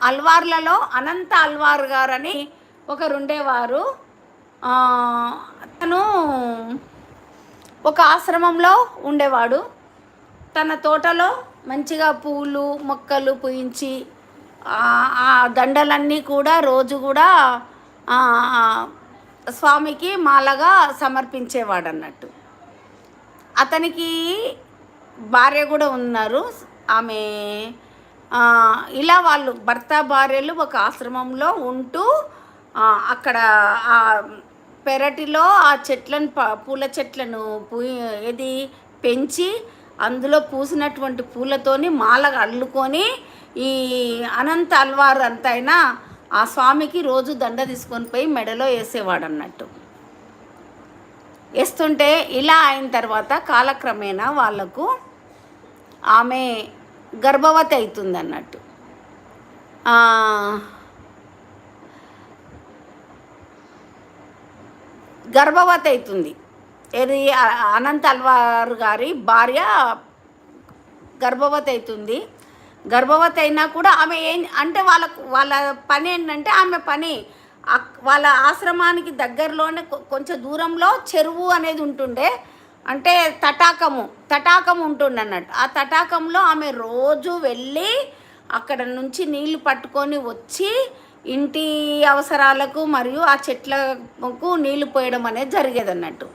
అల్వార్లలో అనంత అల్వార్ గారని ఒకరుండేవారు. తను ఒక ఆశ్రమంలో ఉండేవాడు. తన తోటలో మంచిగా పూలు మొక్కలు పూయించి ఆ దండలన్నీ కూడా రోజు కూడా స్వామికి మాలగా సమర్పించేవాడు అన్నట్టు. అతనికి భార్య కూడా ఉన్నారు. ఆమె ఇలా వాళ్ళు భర్త భార్యలు ఒక ఆశ్రమంలో ఉంటూ అక్కడ ఆ పెరటిలో ఆ చెట్లను పూల చెట్లను పెంచి అందులో పూసినటువంటి పూలతోని మాలగా అల్లుకొని ఈ అనంత అల్వార్ అంతైనా ఆ స్వామికి రోజు దండ తీసుకొని పోయి మెడలో వేసేవాడు అన్నట్టు. వేస్తుంటే ఇలా అయిన తర్వాత కాలక్రమేణా వాళ్ళకు ఆమె గర్భవతి అవుతుంది అన్నట్టు. గర్భవతి అవుతుంది. ఏది అనంత అల్వార్ గారి భార్య గర్భవతి అవుతుంది. గర్భవతి అయినా కూడా ఆమె అంటే వాళ్ళ పని ఏంటంటే ఆమె పని వాళ్ళ ఆశ్రమానికి దగ్గరలోనే కొంచెం దూరంలో చెరువు అనేది ఉంటుండే. అంటే తటాకం ఉంటుండే అన్నట్టు. ఆ తటాకంలో ఆమె రోజు వెళ్ళి అక్కడ నుంచి నీళ్లు పట్టుకొని వచ్చి ఇంటి అవసరాలకు మరియు ఆ చెట్లకు నీళ్లు పోయడం అనేది జరిగేది అన్నట్టు.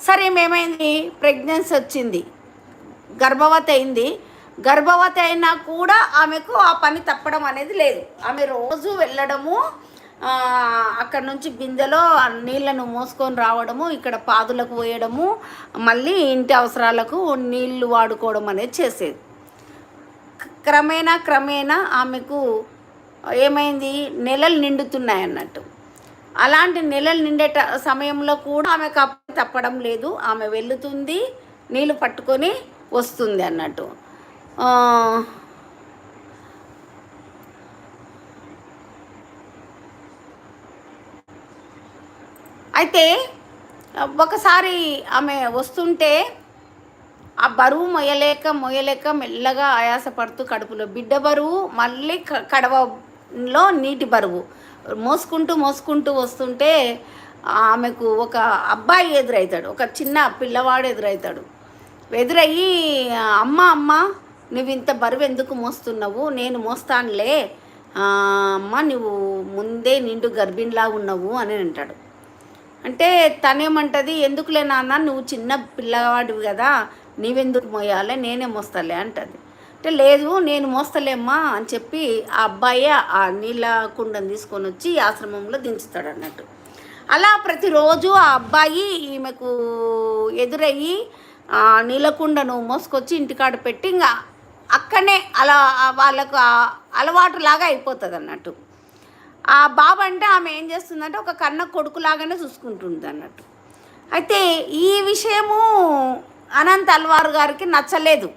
సరే ఏమైంది, ప్రెగ్నెన్సీ వచ్చింది, గర్భవతి అయింది. గర్భవతి అయినా కూడా ఆమెకు ఆ పని తప్పడం అనేది లేదు. ఆమె రోజు వెళ్ళడము, అక్కడ నుంచి బిందెలో నీళ్లను మోసుకొని రావడము, ఇక్కడ పాదులకు పోయడము, మళ్ళీ ఇంటి అవసరాలకు నీళ్లు వాడుకోవడం అనేది చేసేది. క్రమేణా ఆమెకు ఏమైంది, నెలలు నిండుతున్నాయి అన్నట్టు. అలాంటి నెలలు నిండే సమయంలో కూడా ఆమెకు తప్పడం లేదు. ఆమె వెళ్తుంది, నీళ్ళు పట్టుకొని వస్తుంది అన్నట్టు. అయితే ఒకసారి ఆమె వస్తుంటే ఆ బరువు మొయ్యలేక మెల్లగా ఆయాసపడుతూ కడుపులో బిడ్డ బరువు, మళ్ళీ కడవలో నీటి బరువు మోసుకుంటూ వస్తుంటే ఆమెకు ఒక అబ్బాయి ఎదురవుతాడు, ఒక చిన్న పిల్లవాడు ఎదురవుతాడు. ఎదురయ్యి అమ్మ నువ్వు ఇంత బరువు ఎందుకు మోస్తున్నావు, నేను మోస్తానులే అమ్మ, నువ్వు ముందే నిండు గర్భిణిలా ఉన్నావు అని అంటాడు. అంటే తనేమంటది, ఎందుకులే నాన్న, నువ్వు చిన్న పిల్లవాడివి కదా, నీవెందుకు మోయాలి, నేనే మోస్తాలే అంటది. అంటే లేదు, నేను మోస్తలేమ్మా అని చెప్పి ఆ అబ్బాయి ఆ నీళ్ళ కుండను తీసుకొని వచ్చి ఆశ్రమంలో దించుతాడు అన్నట్టు. అలా ప్రతిరోజు ఆ అబ్బాయి ఈమెకు ఎదురయ్యి నీళ్ళకుండను మోసుకొచ్చి ఇంటికాడ పెట్టి ఇంకా అక్కడనే అలా వాళ్ళకు అలవాటులాగా అయిపోతుంది అన్నట్టు. ఆ బాబు అంటే ఆమె ఏం చేస్తుందంటే ఒక కన్న కొడుకులాగానే చూసుకుంటుంది అన్నట్టు. అయితే ఈ విషయము అనంత అల్వార్ గారికి నచ్చలేదు.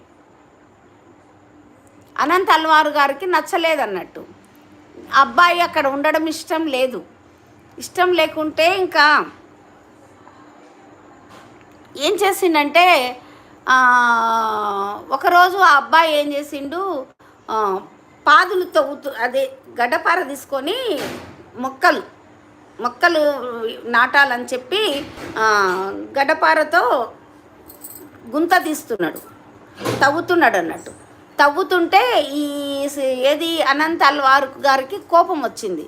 అనంత అల్వార్ గారికి నచ్చలేదు అన్నట్టు. అబ్బాయి అక్కడ ఉండడం ఇష్టం లేకుంటే ఇంకా ఏం చేసిండంటే ఒకరోజు ఆ అబ్బాయి ఏం చేసిండు, పాదులు అదే గడ్డపార తీసుకొని మొక్కలు నాటాలని చెప్పి గడ్డపారతో గుంత తవ్వుతున్నాడు అన్నట్టు. తవ్వుతుంటే ఏది అనంత అల్వార్ గారికి కోపం వచ్చింది.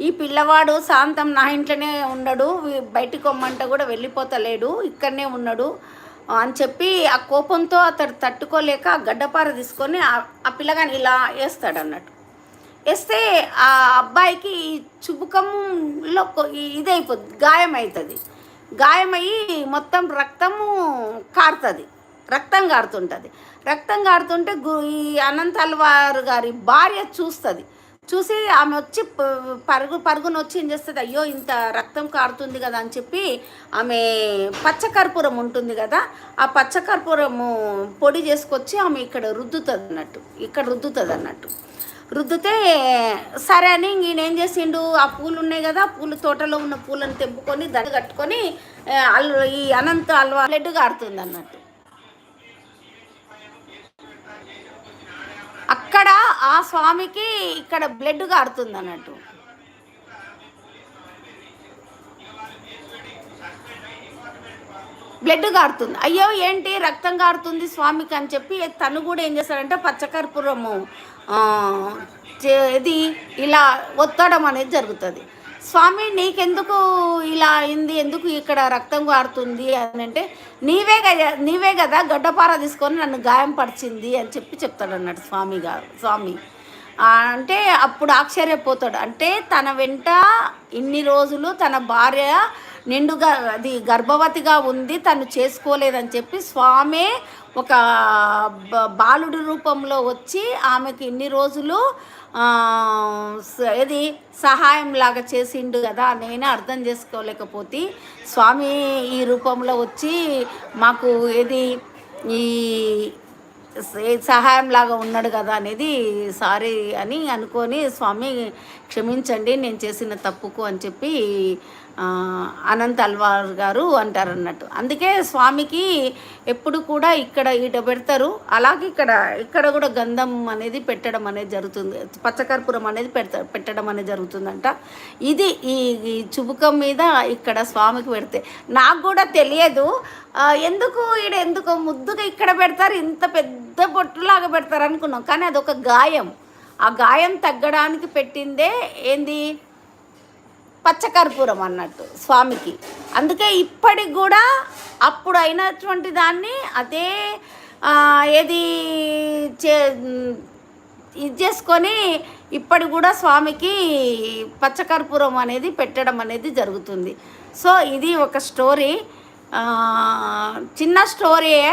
ఈ పిల్లవాడు శాంతం నా ఇంట్లోనే ఉండడు, బయటికి కొమ్మంట కూడా వెళ్ళిపోతలేడు, ఇక్కడనే ఉన్నాడు అని చెప్పి ఆ కోపంతో అతడు తట్టుకోలేక ఆ గడ్డపార తీసుకొని ఆ పిల్లగాని ఇలా వేస్తాడు అన్నట్టు. వేస్తే ఆ అబ్బాయికి చుబుకంలో ఇదైపోద్ది, గాయమయ్యి మొత్తం రక్తం కారుతుంటుంది. రక్తం కారుతుంటే ఈ అనంత అల్వార్ గారి భార్య చూసి ఆమె వచ్చి పరుగున వచ్చి ఏం చేస్తుంది, అయ్యో ఇంత రక్తం కారుతుంది కదా అని చెప్పి ఆమె పచ్చకర్పూరం ఉంటుంది కదా, ఆ పచ్చకర్పూరము పొడి చేసుకొచ్చి ఆమె ఇక్కడ రుద్దుతుంది అన్నట్టు. రుద్దితే సరే అని ఈయన ఏం చేసిండు, ఆ పూలు ఉన్నాయి కదా, పూల తోటలో ఉన్న పూలను తెంపుకొని దండ కట్టుకొని ఈ అనంత అల్వార్ బ్లడ్ కారుతుంది అన్నట్టు. అక్కడ ఇక్కడ ఆ స్వామికి ఇక్కడ బ్లడ్ కారుతుంది అన్నట్టు. బ్లడ్ కారుతుంది. అయ్యో ఏంటి రక్తం కారుతుంది స్వామికి అని చెప్పి తను కూడా ఏం చేస్తాడంటే పచ్చకర్పూరము ఇది ఇలా ఒత్తడం అనేది జరుగుతుంది. స్వామి నీకెందుకు ఇలా అయింది, ఎందుకు ఇక్కడ రక్తం కారుతుంది అని అంటే, నీవే కదా గడ్డపార తీసుకొని నన్ను గాయం పరిచింది అని చెప్తాడు అన్నట్టు స్వామి అంటే అప్పుడు ఆశ్చర్యపోతాడు. అంటే తన వెంట ఇన్ని రోజులు తన భార్య నిండుగా అది గర్భవతిగా ఉంది, తను చేసుకోలేదని చెప్పి స్వామి ఒక బాలుడి రూపంలో వచ్చి ఆమెకి ఇన్ని రోజులు ఏది సహాయం లాగా చేసిండు కదా. నేనే అర్థం చేసుకోలేకపోతే స్వామి ఈ రూపంలో వచ్చి మాకు ఏది ఈ సహాయం లాగా ఉన్నాడు కదా అనేది సారీ అని అనుకొని, స్వామి క్షమించండి నేను చేసిన తప్పుకు అని చెప్పి అనంత్ అల్వార్ గారు అంటారు అన్నట్టు. అందుకే స్వామికి ఎప్పుడు కూడా ఇక్కడ ఈట పెడతారు. అలాగే ఇక్కడ కూడా గంధం అనేది పెట్టడం అనేది జరుగుతుంది, పచ్చకర్పూరం అనేది పెట్టడం అనేది జరుగుతుందంట. ఇది ఈ చుబుకం మీద ఇక్కడ స్వామికి పెడితే నాకు కూడా తెలియదు ఎందుకు ముద్దుగా ఇక్కడ పెడతారు, ఇంత పెద్ద బొట్టులాగా పెడతారు అనుకున్నాం. కానీ అదొక గాయం, ఆ గాయం తగ్గడానికి పెట్టిందే ఏంది పచ్చకర్పూరం అన్నట్టు స్వామికి. అందుకే ఇప్పటికి కూడా అప్పుడు అయినటువంటి దాన్ని అదే ఏది ఇది చేసుకొని ఇప్పటి కూడా స్వామికి పచ్చకర్పూరం అనేది పెట్టడం అనేది జరుగుతుంది. సో ఇది ఒక స్టోరీ, చిన్న స్టోరీయే.